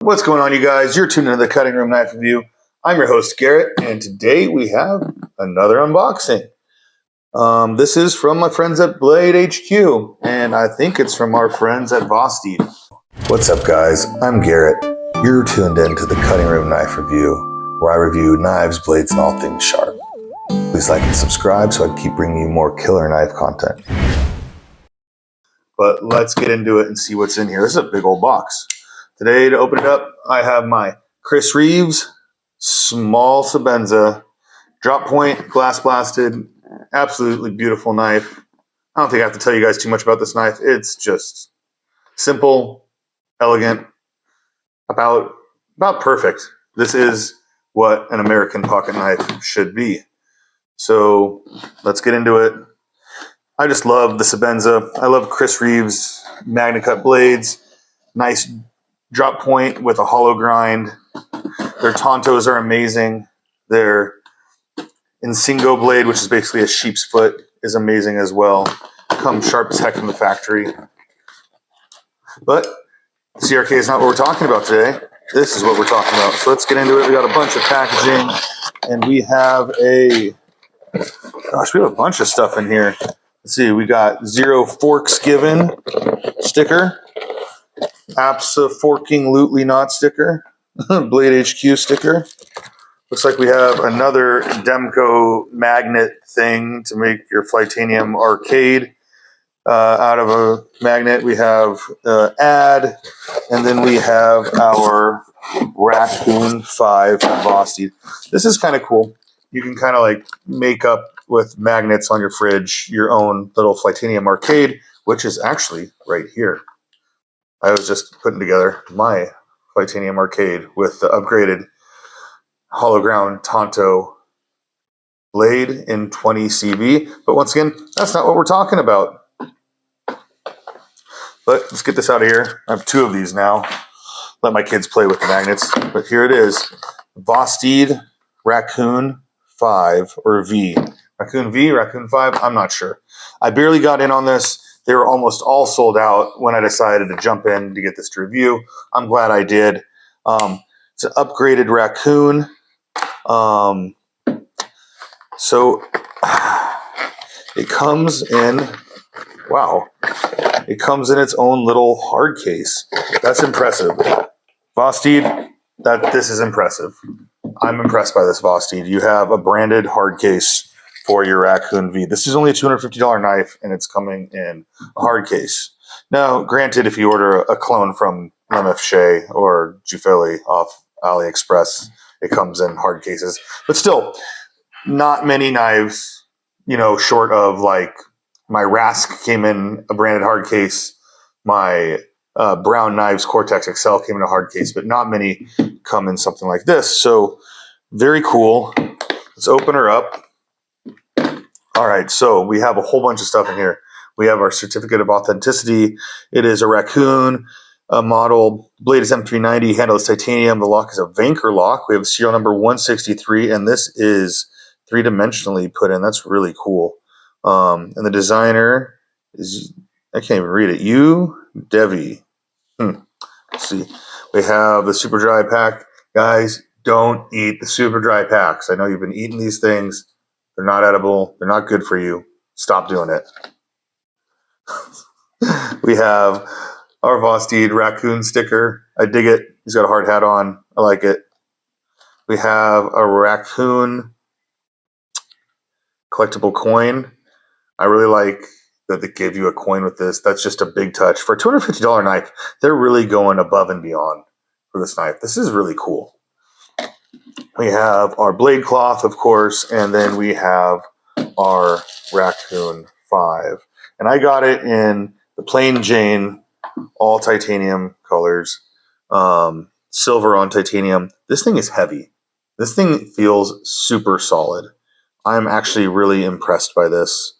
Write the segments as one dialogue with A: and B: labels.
A: What's going on, you guys? You're tuned into the Cutting Room Knife Review. I'm your host, Garrett, and today we have another unboxing. This is from my friends at Blade HQ, and I think it's from our friends at Vosteed. What's up, guys? I'm Garrett. You're tuned into the Cutting Room Knife Review, where I review knives, blades, and all things sharp. Please like and subscribe so I can keep bringing you more killer knife content. But let's get into it and see what's in here. This is a big old box. Today, to open it up, I have my Chris Reeves small Sabenza drop point, glass blasted, absolutely beautiful knife. I don't think I have to tell you guys too much about this knife. It's just simple, elegant, about perfect. This is what an American pocket knife should be. So let's get into it. I just love the Sabenza. I love Chris Reeves Magna Cut blades. Nice drop point with a hollow grind. Their Tontos are amazing. Their Insingo blade, which is basically a sheep's foot, is amazing as well. Comes sharp as heck from the factory. But CRK is not what we're talking about today. This is what we're talking about. So let's get into it. We got a bunch of packaging, and we have we have a bunch of stuff in here. Let's see, we got Zero Forks Given sticker, Abso-Forking-Lutely Not sticker, Blade HQ sticker. Looks like we have another Demco magnet thing to make your Flightanium arcade out of a magnet. We have ad, and then we have our Raccoon 5 from Vosteed. This is kind of cool. You can kind of like make up with magnets on your fridge your own little Flightanium arcade, which is actually right here. I was just putting together my Flightanium arcade with the upgraded hollow ground Tonto blade in 20 CV. But once again, that's not what we're talking about. But let's get this out of here. I have two of these now. Let my kids play with the magnets. But here it is. Vosteed Raccoon 5 or V. Raccoon V, Raccoon 5, I'm not sure. I barely got in on this. They were almost all sold out when I decided to jump in to get this to review. I'm glad I did. It's an upgraded Raccoon. So it comes in, wow, it comes in its own little hard case. That's impressive. Vosteed, this is impressive. I'm impressed by this, Vosteed. You have a branded hard case for your Raccoon V. This is only a $250 knife, and it's coming in a hard case. Now, granted, if you order a clone from Lemeth Shea or Jufeli off AliExpress, it comes in hard cases. But still, not many knives, short of like my Rask came in a branded hard case. My Brown Knives Cortex XL came in a hard case, but not many come in something like this. So very cool. Let's open her up. All right, so we have a whole bunch of stuff in here. We have our certificate of authenticity. It is a Raccoon model. Blade is M390. Handle is titanium. The lock is a Vanker lock. We have serial number 163, and this is three-dimensionally put in. That's really cool. And the designer is, I can't even read it. Devi. Let's see. We have the super dry pack. Guys, don't eat the super dry packs. I know you've been eating these things. They're not edible. They're not good for you. Stop doing it. We have our Vosteed Raccoon sticker. I dig it. He's got a hard hat on. I like it. We have a Raccoon collectible coin. I really like that they gave you a coin with this. That's just a big touch. For a $250 knife, they're really going above and beyond for this knife. This is really cool. We have our blade cloth, of course, and then we have our Raccoon 5. And I got it in the plain Jane, all titanium colors, silver on titanium. This thing is heavy. This thing feels super solid. I'm actually really impressed by this.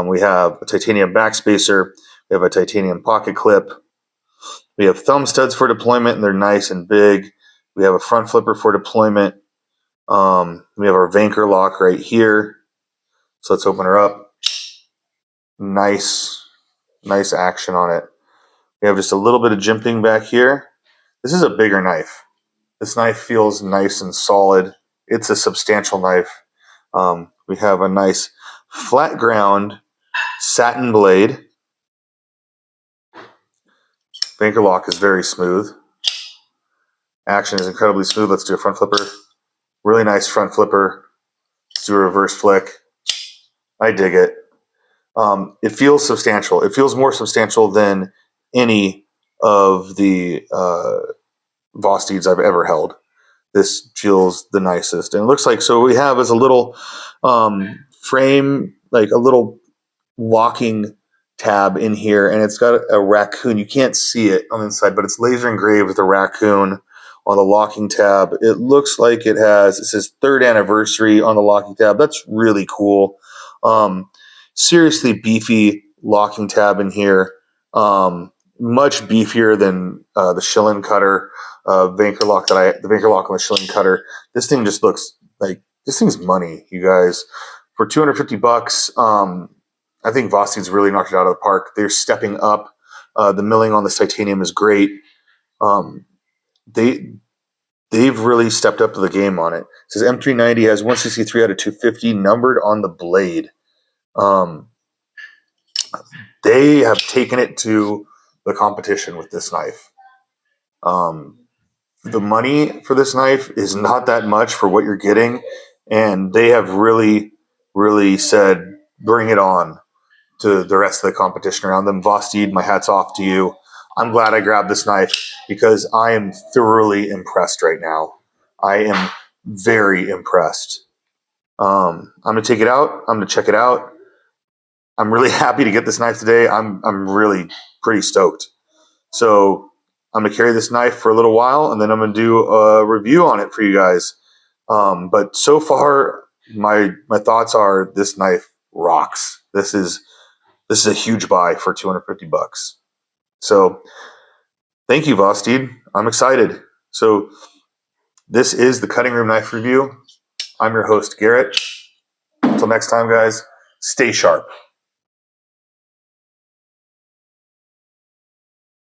A: We have a titanium backspacer. We have a titanium pocket clip. We have thumb studs for deployment, and they're nice and big. We have a front flipper for deployment. We have our Vanker lock right here. So let's open her up. Nice action on it. We have just a little bit of jimping back here. This is a bigger knife. This knife feels nice and solid. It's a substantial knife. We have a nice flat ground satin blade. Banker lock is very smooth. Action is incredibly smooth. Let's do a front flipper. Really nice front flipper. Let's do a reverse flick. I dig it. It feels substantial. It feels more substantial than any of the Vosteeds I've ever held. This feels the nicest. And it looks like, so what we have is a little frame, like a little locking tab in here, and it's got a raccoon. You can't see it on the inside, but it's laser engraved with a raccoon on the locking tab. It looks like it says 3rd anniversary on the locking tab. That's really cool. Seriously beefy locking tab in here. Much beefier than the Schillen cutter, the Banker lock on the Schillen cutter. This thing just looks like, this thing's money, you guys. For $250, I think Vosteed's really knocked it out of the park. They're stepping up. The milling on this titanium is great. They've really stepped up to the game on it. It says M390 has 163 out of 250 numbered on the blade. They have taken it to the competition with this knife. The money for this knife is not that much for what you're getting, and they have really, really said, bring it on to the rest of the competition around them. Vosteed, my hat's off to you. I'm glad I grabbed this knife because I am thoroughly impressed right now. I am very impressed. I'm going to take it out. I'm going to check it out. I'm really happy to get this knife today. I'm really pretty stoked. So I'm going to carry this knife for a little while, and then I'm going to do a review on it for you guys. But so far, my thoughts are this knife rocks. This is a huge buy for $250. So thank you, Vosteed. I'm excited. So this is the Cutting Room Knife Review. I'm your host, Garrett. Until next time, guys, stay sharp.